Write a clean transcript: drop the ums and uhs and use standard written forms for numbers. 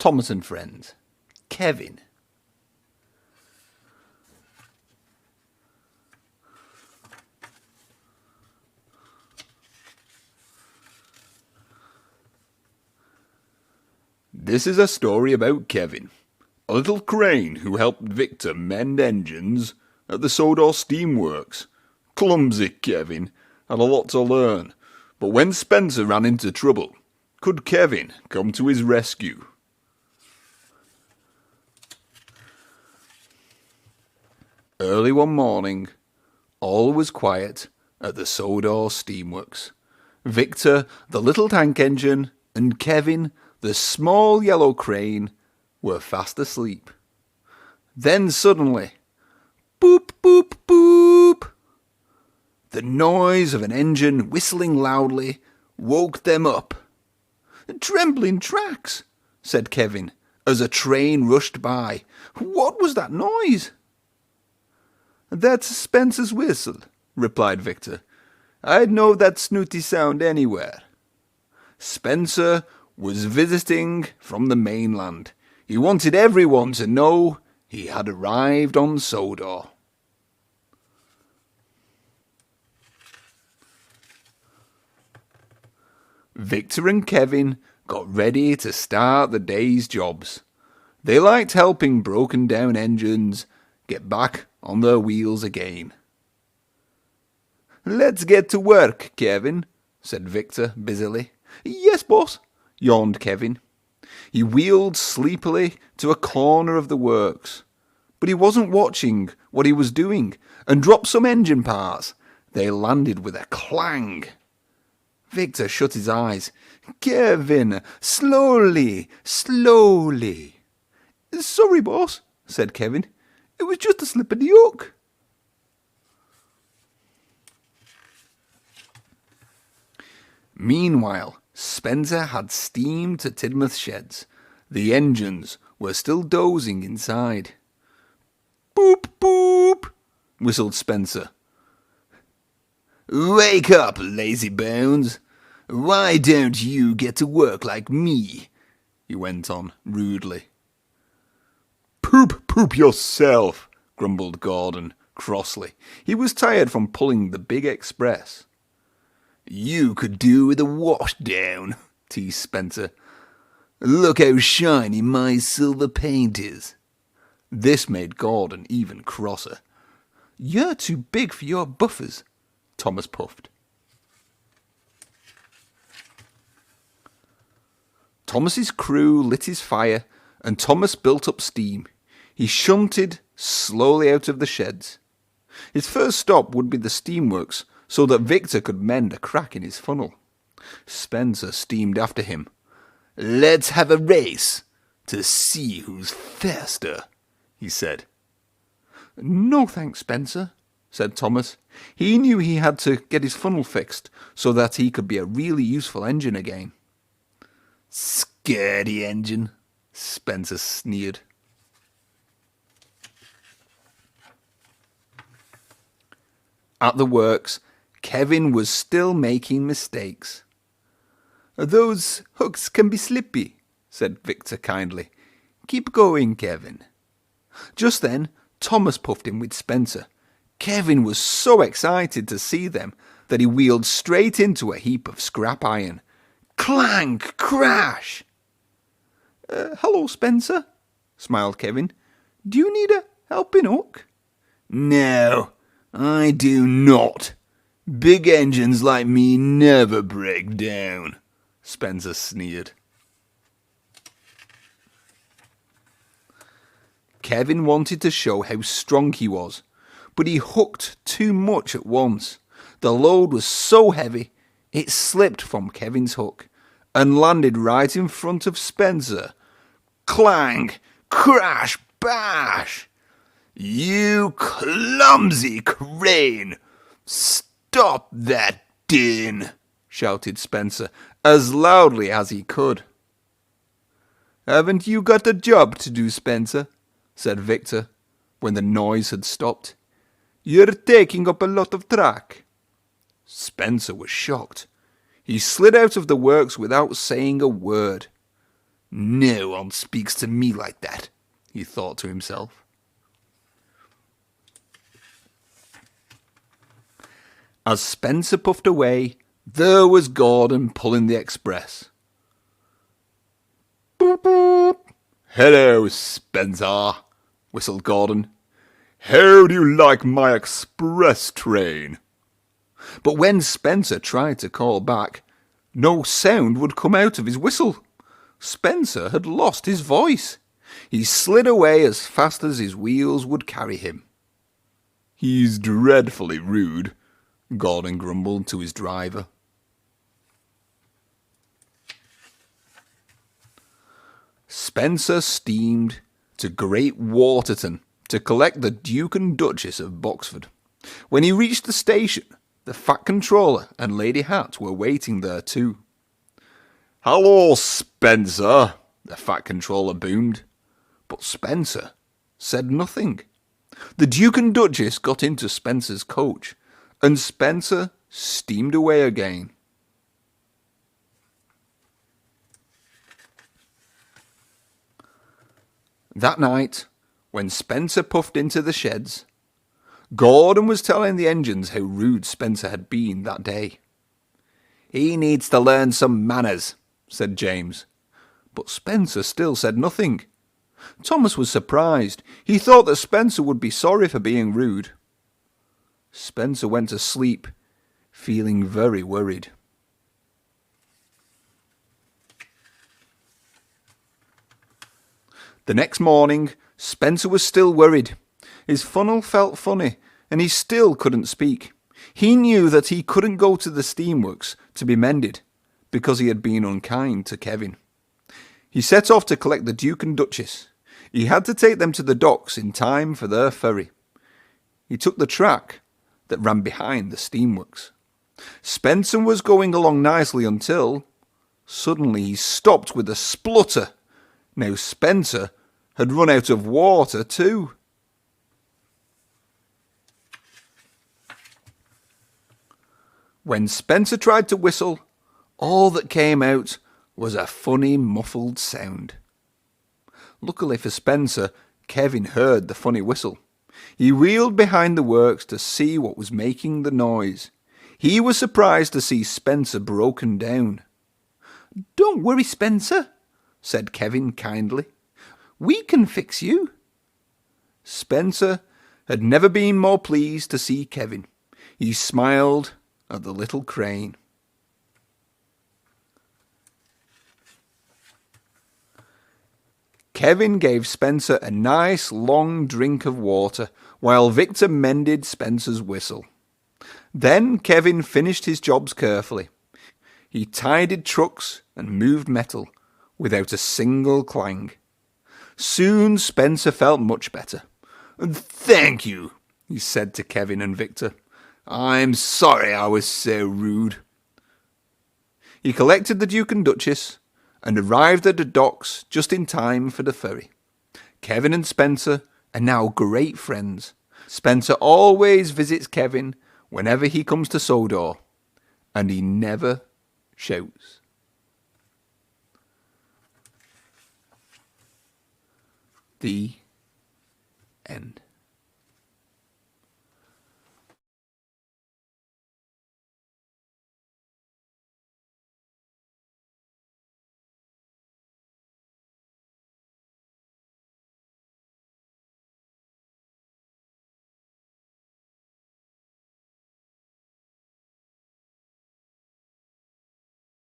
Thomas and friends, Kevin. This is a story about Kevin, a little crane who helped Victor mend engines at the Sodor steamworks. Clumsy Kevin had a lot to learn, but when Spencer ran into trouble, could Kevin come to his rescue? Early one morning, all was quiet at the Sodor steamworks. Victor, the little tank engine, and Kevin, the small yellow crane, were fast asleep. Then suddenly, boop, boop, boop! The noise of an engine whistling loudly woke them up. "Trembling tracks," said Kevin, as a train rushed by. "What was that noise?" "That's Spencer's whistle," replied Victor. "I'd know that snooty sound anywhere." Spencer was visiting from the mainland. He wanted everyone to know he had arrived on Sodor. Victor and Kevin got ready to start the day's jobs. They liked helping broken down engines get back on their wheels again. "Let's get to work, Kevin," said Victor busily. "Yes, boss," yawned Kevin. He wheeled sleepily to a corner of the works, but he wasn't watching what he was doing and dropped some engine parts. They landed with a clang. Victor shut his eyes. "Kevin, slowly, slowly." "Sorry, boss," said Kevin. "It was just a slip of the hook." Meanwhile, Spencer had steamed to Tidmouth sheds. The engines were still dozing inside. "Boop, boop," whistled Spencer. "Wake up, lazy bones. Why don't you get to work like me?" he went on rudely. "Poop yourself," grumbled Gordon crossly. He was tired from pulling the big express. "You could do with a wash down," teased Spencer. "Look how shiny my silver paint is." This made Gordon even crosser. "You're too big for your buffers," Thomas puffed. Thomas's crew lit his fire, and Thomas built up steam. He shunted slowly out of the sheds. His first stop would be the steamworks, so that Victor could mend a crack in his funnel. Spencer steamed after him. "Let's have a race to see who's faster," he said. "No thanks, Spencer," said Thomas. He knew he had to get his funnel fixed so that he could be a really useful engine again. "Scaredy engine," Spencer sneered. At the works, Kevin was still making mistakes. "Those hooks can be slippy," said Victor kindly. "Keep going, Kevin." Just then, Thomas puffed in with Spencer. Kevin was so excited to see them that he wheeled straight into a heap of scrap iron. Clang! Crash! "Hello, Spencer," smiled Kevin. "Do you need a helping hook?" "No, I do not. Big engines like me never break down," Spencer sneered. Kevin wanted to show how strong he was, but he hooked too much at once. The load was so heavy, it slipped from Kevin's hook and landed right in front of Spencer. Clang! Crash! Bash! "You clumsy crane! Stop that din!" shouted Spencer as loudly as he could. "Haven't you got a job to do, Spencer?" said Victor, when the noise had stopped. "You're taking up a lot of track." Spencer was shocked. He slid out of the works without saying a word. No one speaks to me like that, he thought to himself. As Spencer puffed away, there was Gordon pulling the express. Boop, boop. Hello, Spencer, whistled Gordon. How do you like my express train? But when Spencer tried to call back, no sound would come out of his whistle. Spencer had lost his voice. He slid away as fast as his wheels would carry him. He's dreadfully rude, Gordon grumbled to his driver. Spencer steamed to Great Waterton to collect the Duke and Duchess of Boxford. When he reached the station, the Fat Controller and Lady Hat were waiting there too. Hello, Spencer, the Fat Controller boomed. But Spencer said nothing. The Duke and Duchess got into Spencer's coach, and Spencer steamed away again. That night, when Spencer puffed into the sheds, Gordon was telling the engines how rude Spencer had been that day. He needs to learn some manners, said James. But Spencer still said nothing. Thomas was surprised. He thought that Spencer would be sorry for being rude. Spencer went to sleep, feeling very worried. The next morning, Spencer was still worried. His funnel felt funny, and he still couldn't speak. He knew that he couldn't go to the steamworks to be mended, because he had been unkind to Kevin. He set off to collect the Duke and Duchess. He had to take them to the docks in time for their ferry. He took the track that ran behind the steamworks. Spencer was going along nicely until suddenly he stopped with a splutter. Now Spencer had run out of water too. When Spencer tried to whistle, all that came out was a funny muffled sound. Luckily for Spencer, Kevin heard the funny whistle. He wheeled behind the works to see what was making the noise. He was surprised to see Spencer broken down. Don't worry, Spencer, said Kevin kindly. We can fix you. Spencer had never been more pleased to see Kevin. He smiled at the little crane. Kevin gave Spencer a nice long drink of water while Victor mended Spencer's whistle. Then Kevin finished his jobs carefully. He tidied trucks and moved metal without a single clang. Soon Spencer felt much better. Thank you, he said to Kevin and Victor. I'm sorry I was so rude. He collected the Duke and Duchess and arrived at the docks just in time for the ferry. Kevin and Spencer are now great friends. Spencer always visits Kevin whenever he comes to Sodor, and he never shouts. The end.